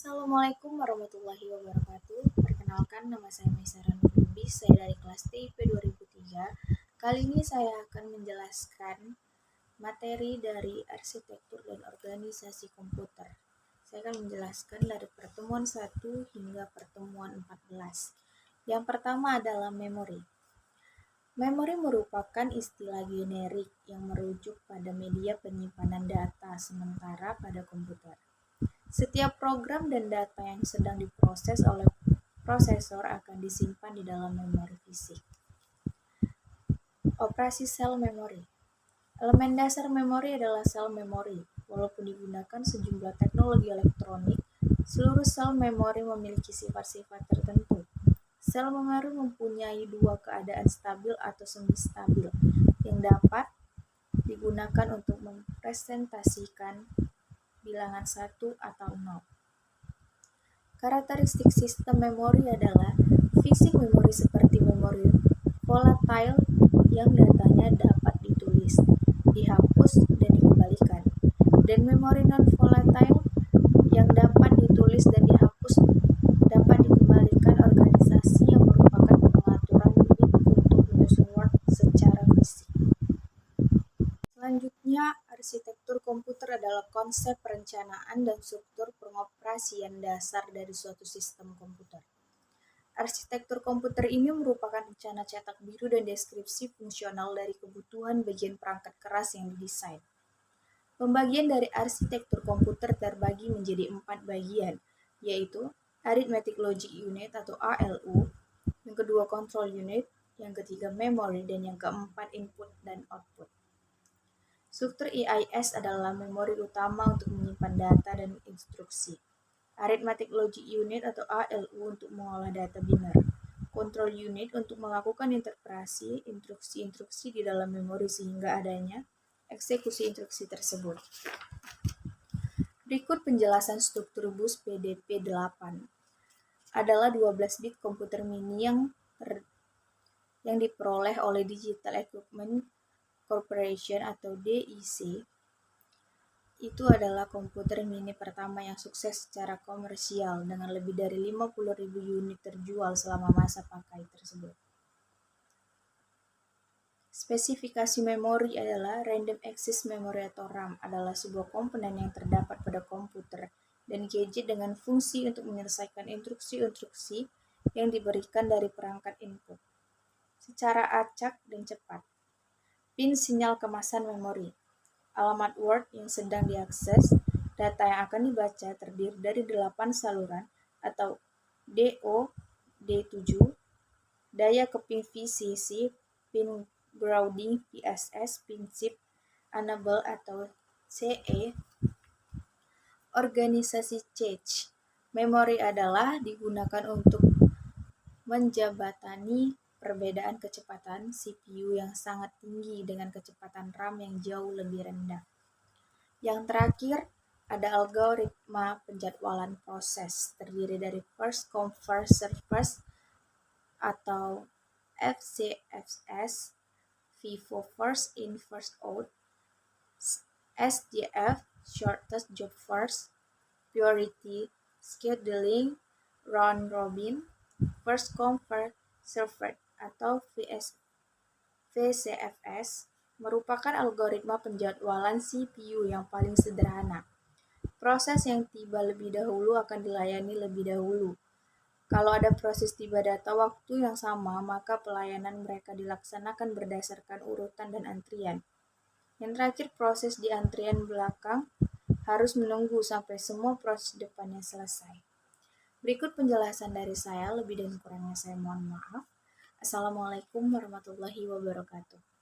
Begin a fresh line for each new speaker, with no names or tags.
Assalamualaikum warahmatullahi wabarakatuh. Perkenalkan, nama saya Maisara Nurlubis, saya dari kelas TIP 2003. Kali ini saya akan menjelaskan materi dari arsitektur dan organisasi komputer. Saya akan menjelaskan dari pertemuan 1 hingga pertemuan 14. Yang pertama adalah memori. Memori merupakan istilah generik yang merujuk pada media penyimpanan data sementara pada komputer. Setiap program dan data yang sedang diproses oleh prosesor akan disimpan di dalam memori fisik. Operasi sel memori. Elemen dasar memori adalah sel memori. Walaupun digunakan sejumlah teknologi elektronik, seluruh sel memori memiliki sifat-sifat tertentu. Sel memori mempunyai dua keadaan stabil atau semi-stabil yang dapat digunakan untuk mempresentasikan bilangan 1 atau 0. Karakteristik sistem memori adalah fisik memori seperti memori volatile yang datanya dapat ditulis, dihapus, dan dikembalikan, dan memori non-volatile yang dapat ditulis dan dihapus dapat dikembalikan organisasi yang merupakan pengaturan bit untuk menyusun Word secara fisik. Selanjutnya, arsitektur komputer adalah konsep perencanaan dan struktur pengoperasian dasar dari suatu sistem komputer. Arsitektur komputer ini merupakan rencana cetak biru dan deskripsi fungsional dari kebutuhan bagian perangkat keras yang didesain. Pembagian dari arsitektur komputer terbagi menjadi 4 bagian, yaitu Arithmetic Logic Unit atau ALU, yang kedua Control Unit, yang ketiga Memory, dan yang keempat Input dan Output. Struktur IIS adalah memori utama untuk menyimpan data dan instruksi. Arithmetic Logic Unit atau ALU untuk mengolah data biner. Control Unit untuk melakukan interpretasi instruksi-instruksi di dalam memori sehingga adanya eksekusi instruksi tersebut. Berikut penjelasan struktur bus PDP-8. Adalah 12 bit komputer mini yang diperoleh oleh Digital Equipment Corporation atau DIC. Itu adalah komputer mini pertama yang sukses secara komersial dengan lebih dari 50.000 unit terjual selama masa pakai tersebut. Spesifikasi memori adalah Random Access Memory atau RAM adalah sebuah komponen yang terdapat pada komputer dan gadget dengan fungsi untuk menyelesaikan instruksi-instruksi yang diberikan dari perangkat input secara acak dan cepat. Pin sinyal kemasan memori. Alamat Word yang sedang diakses, data yang akan dibaca terdiri dari 8 saluran atau DO, D7, daya keping VCC, pin grounding PSS, pin chip enable atau CE, organisasi cache. Memori adalah digunakan untuk menjabatani perbedaan kecepatan CPU yang sangat tinggi dengan kecepatan RAM yang jauh lebih rendah. Yang terakhir, ada algoritma penjadwalan proses terdiri dari first come first serve first atau FCFS, FIFO first in first out, SJF shortest job first, priority scheduling, round robin, first come first served atau VCFS merupakan algoritma penjadwalan CPU yang paling sederhana. Proses yang tiba lebih dahulu akan dilayani lebih dahulu. Kalau ada proses tiba data waktu yang sama, maka pelayanan mereka dilaksanakan berdasarkan urutan dan antrian. Yang terakhir, proses di antrian belakang harus menunggu sampai semua proses depannya selesai. Berikut penjelasan dari saya, lebih dan kurangnya saya mohon maaf. Assalamualaikum warahmatullahi wabarakatuh.